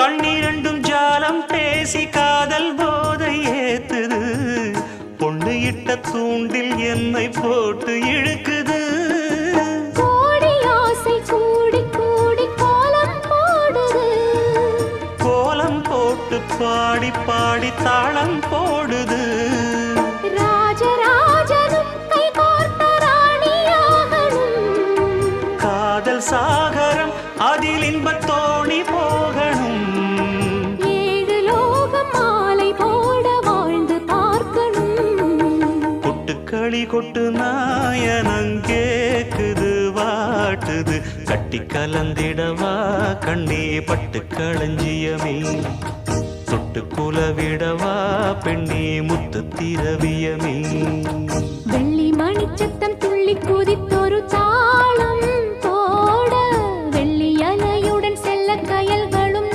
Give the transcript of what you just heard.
கண்ணிரண்டும் ஜாலம் பேசி காதல் போதை ஏத்துது பொண்ணு இட்ட தூண்டில் என்னை போட்டு இழுக்குது கோடி ஆசை கூடி கூடி கோலம் போடுது கோலம் போட்டு பாடி பாடி தாளம் போடுது ராஜராஜனும் கை கோர்த்த ராணியாகணும் காதல் சாகரம் அதில் இன்பத் தோணி போகணும் ஏழு லோகம் மாலை போட வாழ்ந்து பார்க்கணும் கொட்டுக்களி கொட்டு நாயனங்கேக்குது வாட்டுது கட்டி கலந்திடவா கண்ணே பட்டு களஞ்சியமே தொட்டு குலவிடவா பெண்ணே முத்து திரவியமே வெள்ளி மணிச்சத்தம் துள்ளி குதித்தொரு தாளம்